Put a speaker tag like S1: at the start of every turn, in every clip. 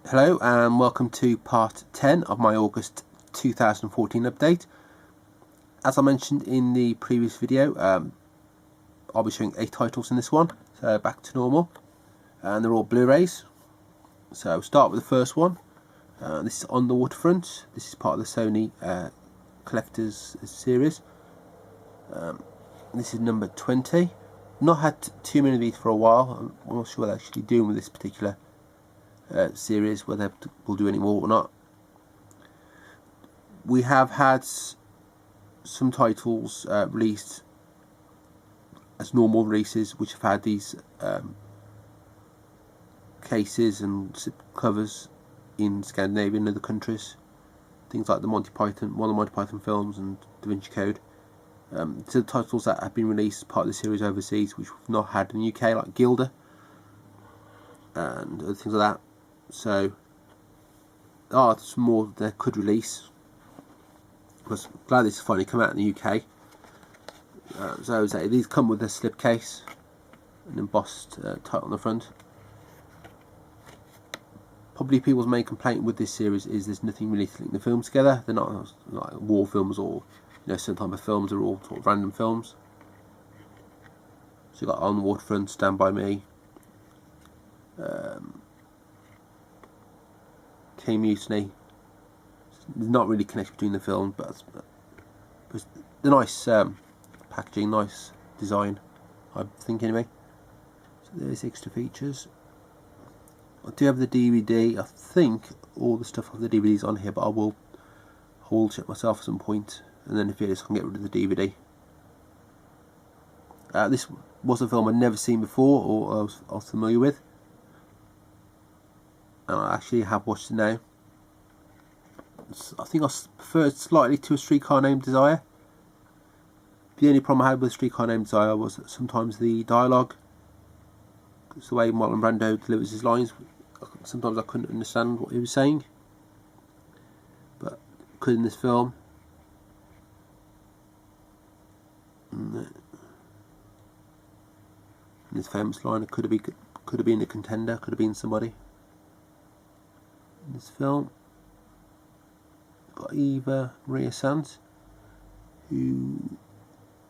S1: Hello and welcome to part 10 of my August 2014 update. As I mentioned in the previous video, I'll be showing 8 titles in this one, so back to normal, and they're all Blu-rays. So I'll start with the first one. This is On the Waterfront. This is part of the Sony Collectors series. This is number 20. Not had too many of these for a while. I'm not sure what they're actually doing with this particular series, whether we'll do any more or not. We have had some titles released as normal releases, which have had these cases and covers in Scandinavia and other countries. Things like the Monty Python, one of the Monty Python films, and Da Vinci Code. So the titles that have been released as part of the series overseas, which we've not had in the UK, like Gilda and other things like that. So there are some more they could release, because I'm glad this has finally come out in the UK. So these come with a slipcase, an embossed title on the front. Probably people's main complaint with this series is there's nothing really to link the films together. They're not like war films or certain type of films. They're all sort of random films. So you've got On the Waterfront, Stand By Me, K Mutiny. There's not really a connection between the films, but the nice packaging, nice design, I think anyway. So there's extra features. I do have the DVD. I think all the stuff of the DVD's on here, but I will check myself at some point, and then if it is, I can get rid of the DVD. This was a film I'd never seen before, or I was familiar with, and I actually have watched it now. I think I prefer it slightly to A Streetcar Named Desire. The only problem I had with A Streetcar Named Desire was that sometimes the dialogue, it's the way Marlon Brando delivers his lines, sometimes I couldn't understand what he was saying, but could in this film. And this famous line, it could have been a contender, could have been somebody in this film. Got Eva Maria Sanz, who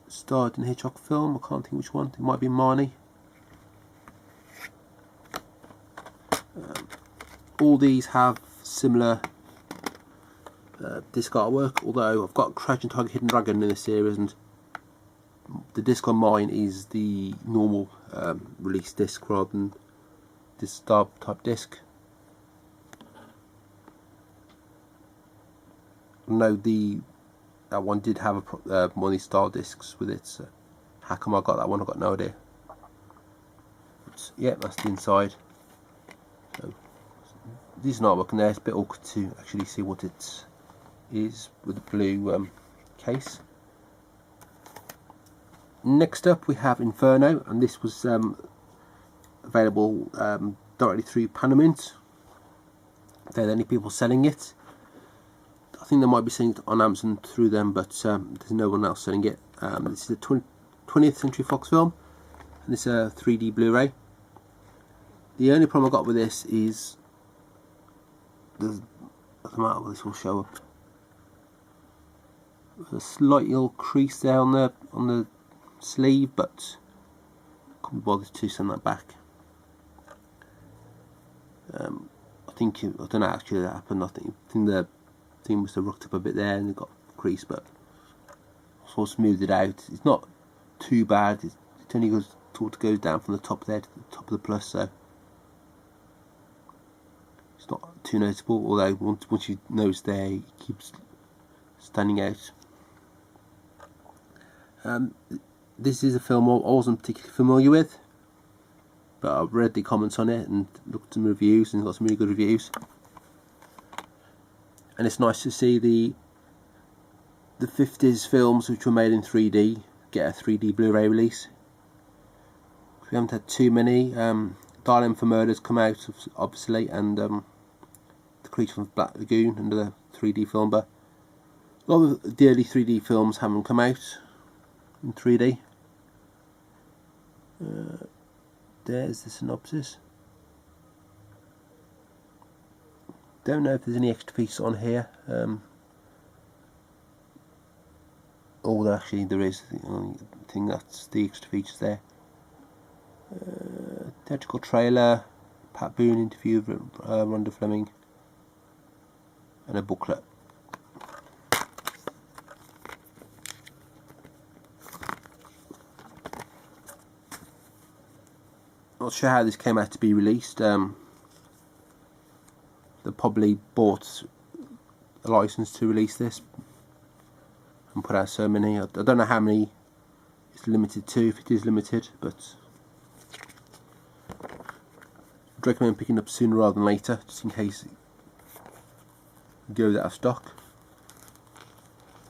S1: starred in a Hitchcock film. I can't think which one. It might be Marnie. All these have similar disc artwork, although I've got Crouching Tiger, Hidden Dragon in this series, and the disc on mine is the normal release disc rather than this star type disc. I know that one did have one of these style discs with it, so how come I got that one? I've got no idea. But yeah, that's the inside. So this is not working there. It's a bit awkward to actually see what it is with the blue case. Next up we have Inferno, and this was available directly through Panamint. They're the only people selling it. I think they might be selling it on Amazon through them, but there's no one else selling it. This is a 20th Century Fox film, and this is a 3D Blu-ray. The only problem I got with this is doesn't matter what this will show up. There's a slight little crease there on the sleeve, but I couldn't be bothered to send that back. I don't know actually that happened. I think the thing must have rocked up a bit there and it got creased, but I sort of smoothed it out. It's not too bad. It only goes down from the top there to the top of the plus, so it's not too noticeable. Although once you notice there, it keeps standing out. This is a film I wasn't particularly familiar with, but I've read the comments on it and looked at some reviews, and got some really good reviews. And it's nice to see the 50s films which were made in 3D get a 3D Blu-ray release. We haven't had too many. Dial M for Murder's come out, obviously, and The Creature from Black Lagoon, another 3D film, but a lot of the early 3D films haven't come out in 3D. There's the synopsis. don't know if there's any extra features on here. Although actually there is. I think that's the extra features there. Theatrical trailer, Pat Boone interview with Rhonda Fleming, and a booklet. Not sure how this came out to be released. They probably bought a license to release this and put out so many. I don't know how many it's limited to, if it is limited, but I'd recommend picking up sooner rather than later, just in case it goes out of stock.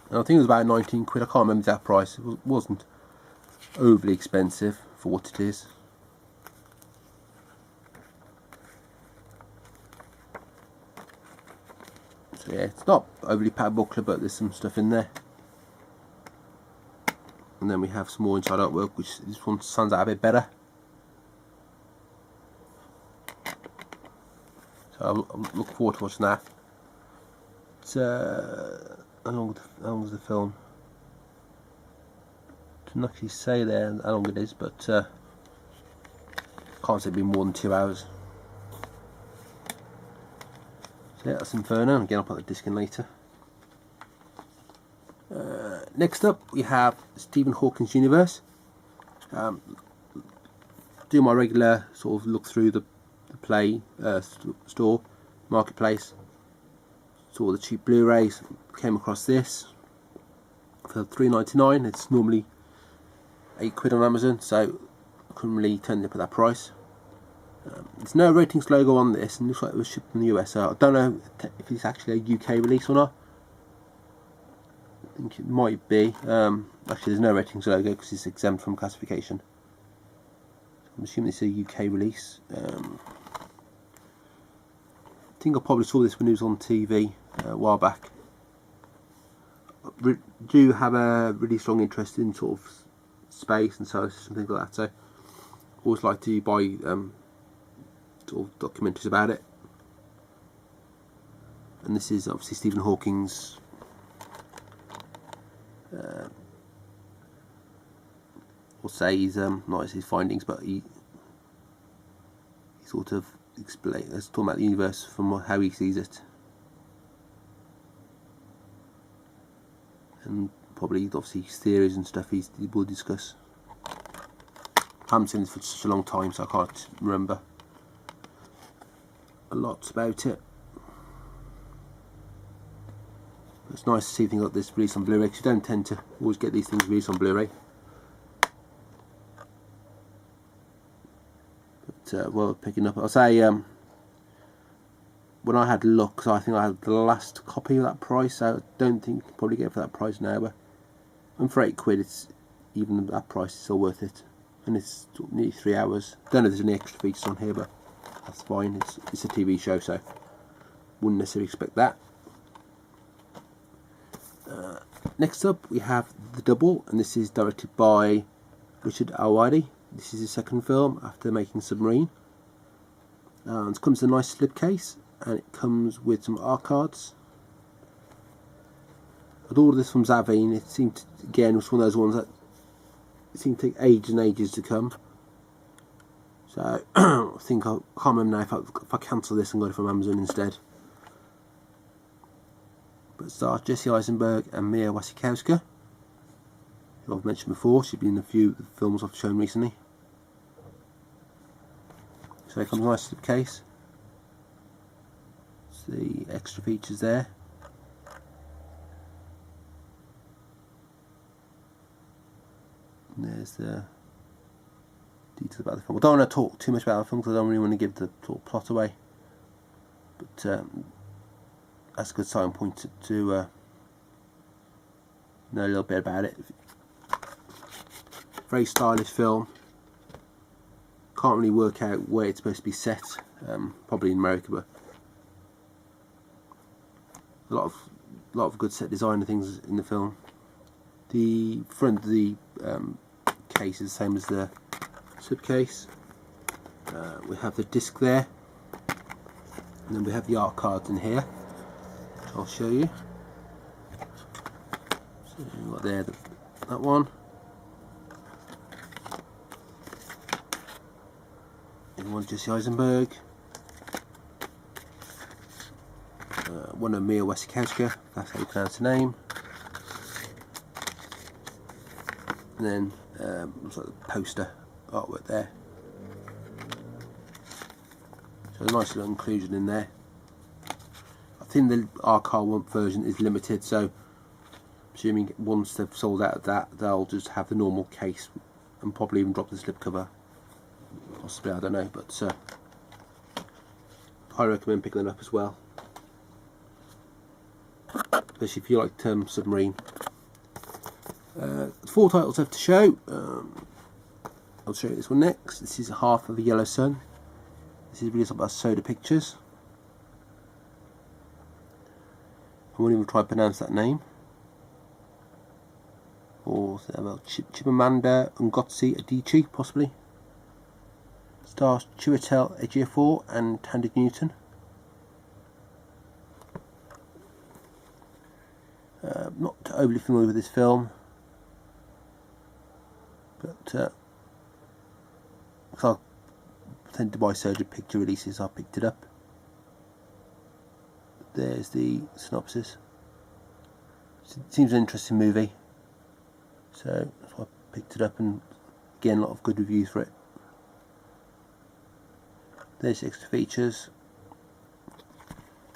S1: And I think it was about 19 quid, I can't remember that price. It wasn't overly expensive for what it is. So yeah, it's not overly packed booklet, but there's some stuff in there. And then we have some more inside artwork, which this one stands out a bit better. So I'll look forward to watching that. It's how long is the film? Didn't actually say there how long it is, but can't say it'd be more than 2 hours. So yeah, that's Inferno. Again, I'll put the disc in later. Next up, we have Stephen Hawking's Universe. Do my regular sort of look through the Play store, marketplace, saw the cheap Blu-rays, came across this for £3.99. It's normally £8 on Amazon, so I couldn't really turn it up at that price. There's no ratings logo on this, and it looks like it was shipped from the US, so I don't know if it's actually a UK release or not. I think it might be. Actually, there's no ratings logo because it's exempt from classification. So I'm assuming it's a UK release. I think I probably saw this when it was on TV a while back. I do have a really strong interest in sort of space and solar systems and things like that, so I always like to buy sort of documentaries about it. And this is obviously Stephen Hawking's or say he's not his findings, but he sort of let's talk about the universe from how he sees it, and probably obviously his theories and stuff he will discuss. I haven't seen this for such a long time, so I can't remember a lot about it. It's nice to see things like this released on Blu-ray, because you don't tend to always get these things released on Blu-ray. But well, picking up, I'll say when I had a look, so I think I had the last copy of that price, so I don't think you can probably get it for that price now, but and for £8, it's even that price is still worth it, and it's nearly 3 hours. Don't know if there's any extra features on here, but that's fine. It's a TV show, so wouldn't necessarily expect that. Next up, we have The Double, and this is directed by Richard Ayoade. This is his second film after making Submarine. It comes in a nice slipcase, and it comes with some art cards. I'd ordered this from Zavine. It seemed to, again, was one of those ones that it seemed to take ages and ages to come. So I think I can't remember now if I cancel this and got it from Amazon instead. But it stars Jesse Eisenberg and Mia Wasikowska, who I've mentioned before. She's been in a few films I've shown recently. So it comes a nice slipcase. The extra features there. And there's the details about the film. I don't want to talk too much about the film because I don't really want to give the sort of plot away. But that's a good starting point to know a little bit about it. Very stylish film. Can't really work out where it's supposed to be set. Probably in America, but a lot of good set design and things in the film. The front of the case is the same as the slipcase. We have the disc there. And then we have the art cards in here, which I'll show you. So you've got there that one. And one Jesse Eisenberg. One of Mia Wasikowska, that's how you pronounce the name. And then looks like the poster artwork there. So a nice little inclusion in there. I think the archive version is limited, so assuming once they've sold out of that, they'll just have the normal case and probably even drop the slipcover. Possibly, I don't know, but I recommend picking it up as well. Especially if you like the term submarine. 4 titles left to show. I'll show you this one next. This is Half of a Yellow Sun. This is released by Soda Pictures. I won't even try to pronounce that name. Or Chimamanda Ngozi Adichie, possibly. Stars Chiwetel Ejiofor and Tandy Newton. Not overly familiar with this film, but I tend to buy Soda Picture releases. I picked it up. There's the synopsis. It seems an interesting movie, so that's why I picked it up, and again, a lot of good reviews for it. There's the extra features,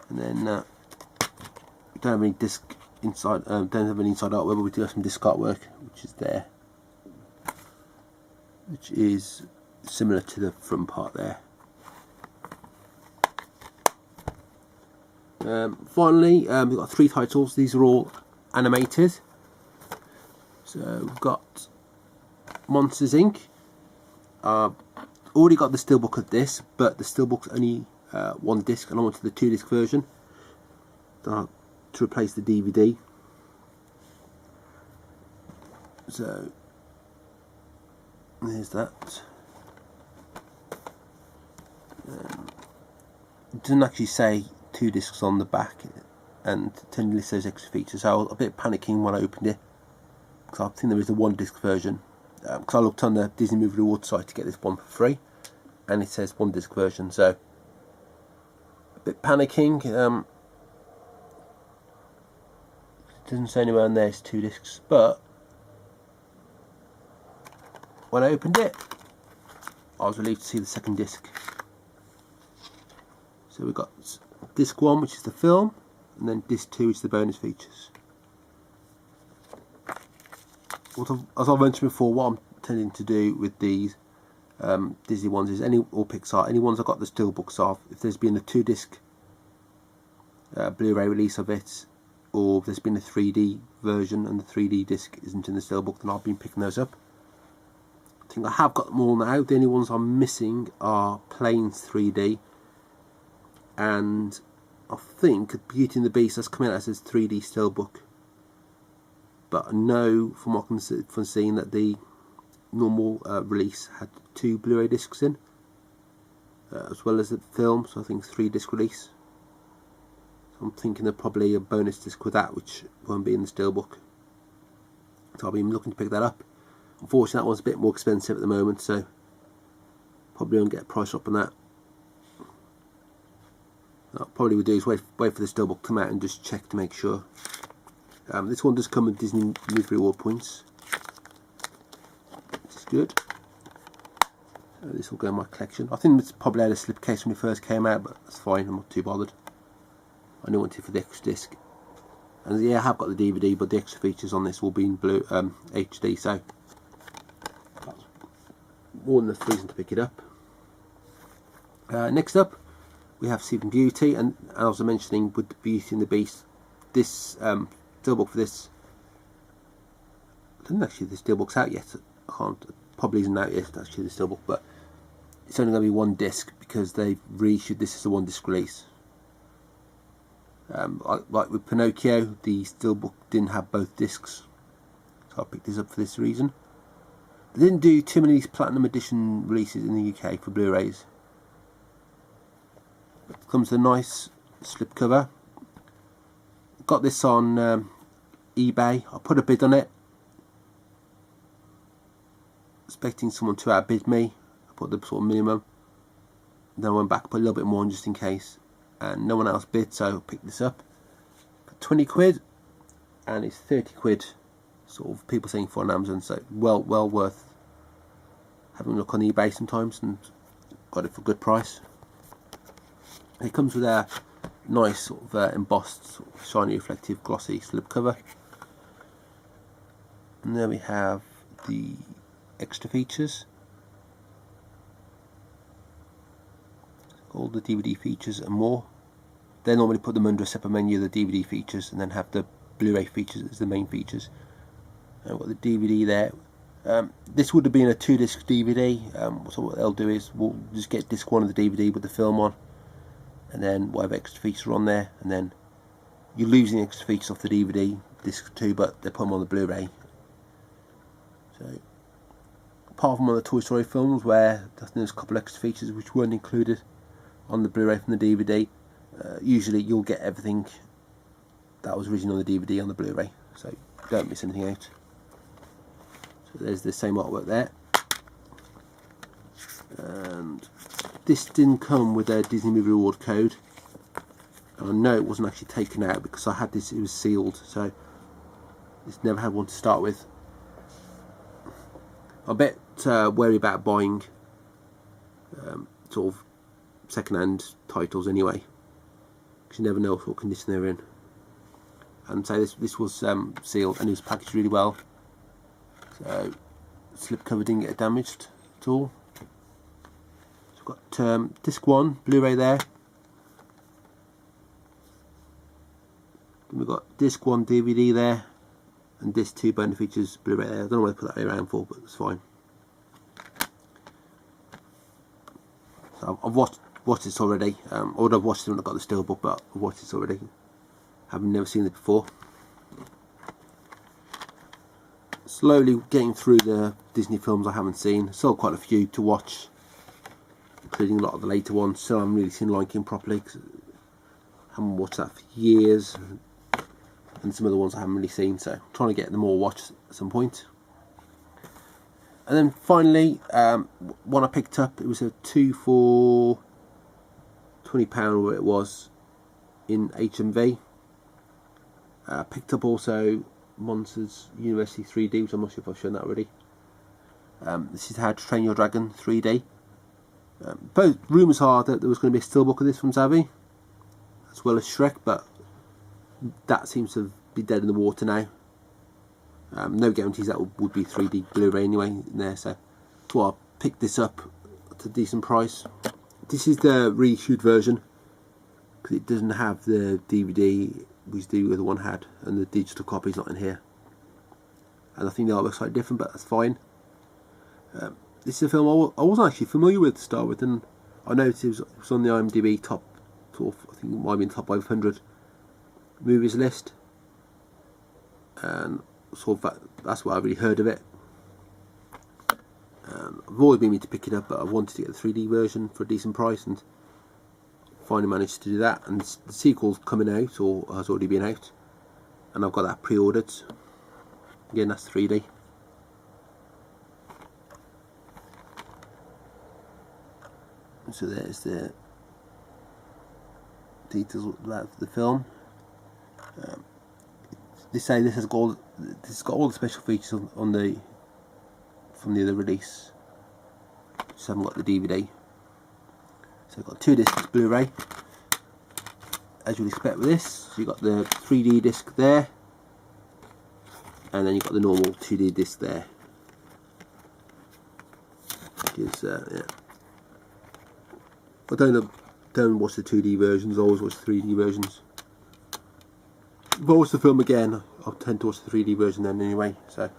S1: and then we don't have any disc inside. Don't have any inside artwork, but we do have some disc artwork, which is there, which is similar to the front part there. Finally, we've got 3 titles. These are all animated. So we've got Monsters Inc. Already got the steelbook of this, but the steelbook's only 1 disc, and I wanted the 2 disc version to replace the DVD. So there's that. It doesn't actually say 2 discs on the back, and it only lists those extra features. So I was a bit panicking when I opened it, because I think there is a 1 disc version. Because I looked on the Disney Movie Rewards site to get this one for free, and it says 1 disc version. So a bit panicking. It doesn't say anywhere on there it's 2 discs, but when I opened it, I was relieved to see the 2nd disc. So we've got disc 1, which is the film, and then disc 2, which is the bonus features. As I mentioned before, what I'm tending to do with these Disney ones is or Pixar, any ones I've got the steelbooks of, if there's been a 2 disc Blu-ray release of it, or if there's been a 3D version and the 3D disc isn't in the steelbook, then I've been picking those up. I think I have got them all now. The only ones I'm missing are Planes 3D, and I think Beauty and the Beast has come out as a 3D steelbook. But I know from what I'm seeing that the normal release had 2 Blu-ray discs in, as well as the film, so I think 3 disc release. So I'm thinking of probably a bonus disc with that, which won't be in the steelbook. So I'll be looking to pick that up. Unfortunately, that one's a bit more expensive at the moment, so probably won't get a price up on that. What I probably would do is wait for the steelbook to come out and just check to make sure. This one does come with Disney Movie Reward points, which is good. This will go in my collection. I think it's probably had a slipcase when it first came out, but that's fine, I'm not too bothered. I only wanted for the extra disc. And yeah, I have got the DVD, but the extra features on this will be in blue HD, so that's more than enough reason to pick it up. Next up, we have Sleeping Beauty, and as I was mentioning with the Beauty and the Beast, this steelbook for this, I don't know actually the steelbook's out yet. Probably isn't out yet actually, the steelbook, but it's only going to be 1 disc because they've reissued this as a 1 disc release. Like with Pinocchio, the steelbook didn't have both discs, so I picked this up for this reason. They didn't do too many of these Platinum Edition releases in the UK for Blu-rays. Comes with a nice slipcover. Got this on eBay. I put a bid on it, expecting someone to outbid me. I put the sort of minimum. Then I went back, put a little bit more on just in case, and no one else bid, so I picked this up for 20 quid, and it's 30 quid. Sort of people saying for on Amazon, so well worth having a look on eBay sometimes, and got it for a good price. It comes with a nice sort of embossed, sort of shiny, reflective, glossy slipcover, and there we have the extra features. All the DVD features and more. They normally put them under a separate menu, the DVD features, and then have the Blu-ray features as the main features. And got the DVD there. This would have been a 2-disc DVD. So what they'll do is we'll just get disc 1 of the DVD with the film on, and then whatever extra features are on there, and then you're losing extra features off the DVD disc 2, but they put them on the Blu-ray. So apart from on the Toy Story films where there's a couple extra features which weren't included on the Blu-ray from the DVD, usually you'll get everything that was originally on the DVD on the Blu-ray, so don't miss anything out. So there's the same artwork there, and this didn't come with a Disney Movie Reward code, and I know it wasn't actually taken out because I had this, it was sealed, so it's never had one to start with. I'm a bit wary about buying sort of second-hand titles anyway, because you never know what condition they're in. And so this was sealed, and it was packaged really well, so slipcover didn't get damaged at all. So we've got disc 1 Blu-ray there, and we've got disc 1 DVD there, and disc 2 bonus features Blu-ray there. I don't know why I put that way around for, but it's fine. So I've watched this already. I would have watched it when I got the steelbook, but I've watched this already. Having never seen it before. Slowly getting through the Disney films I haven't seen. Still quite a few to watch, including a lot of the later ones. Still haven't really seen Lion King properly, because I haven't watched that for years, and some of the ones I haven't really seen, so I'm trying to get them all watched at some point. And then finally, one I picked up, it was a 2 for £20, where it was in HMV. Picked up also Monsters University 3D, which I'm not sure if I've shown that already. This is How to Train Your Dragon 3D. Both rumours are that there was going to be a steelbook of this from Zavvi, as well as Shrek, but that seems to be dead in the water now. No guarantees that would be 3D Blu-ray anyway in there, so I picked this up at a decent price. This is the reissued version, because it doesn't have the DVD which the other one had, and the digital copy is not in here. And I think the artwork's slightly different, but that's fine. This is a film I wasn't actually familiar with to start with, and I noticed it was on the IMDb top, sort of, I think it might be in the top 500 movies list, and sort of that's why I really heard of it. I've always been meaning to pick it up, but I wanted to get the 3D version for a decent price, and finally managed to do that. And the sequel's coming out, or has already been out, and I've got that pre-ordered. Again, that's 3D. So there's the details about the film. They say this has got all the special features on the from the other release. Just haven't got the DVD. So I've got 2 discs Blu-ray, as you'd expect with this. So you've got the 3D disc there, and then you've got the normal 2D disc there. Which is, yeah. I don't watch the 2D versions, I always watch the 3D versions. If I watch the film again, I tend to watch the 3D version then anyway. So,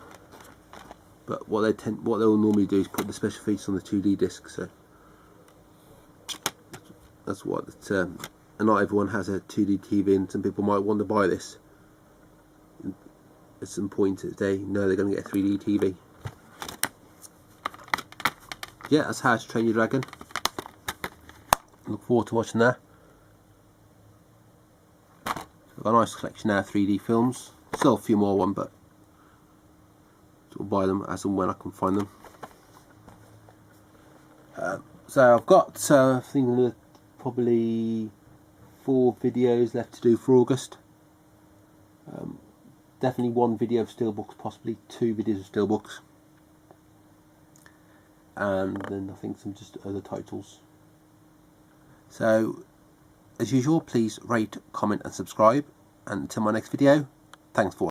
S1: but what they'll normally do is put the special features on the 2D disc. So that's what. And not everyone has a 2D TV, and some people might want to buy this at some point that they know they're going to get a 3D TV. Yeah, that's How to Train Your Dragon. Look forward to watching that. I've got a nice collection now of 3D films. Still a few more but I'll buy them as and when I can find them. So I've got I think probably 4 videos left to do for August. Definitely 1 video of steelbooks, possibly 2 videos of steelbooks, and then I think some just other titles. So as usual, please rate, comment and subscribe, and until my next video, thanks for watching.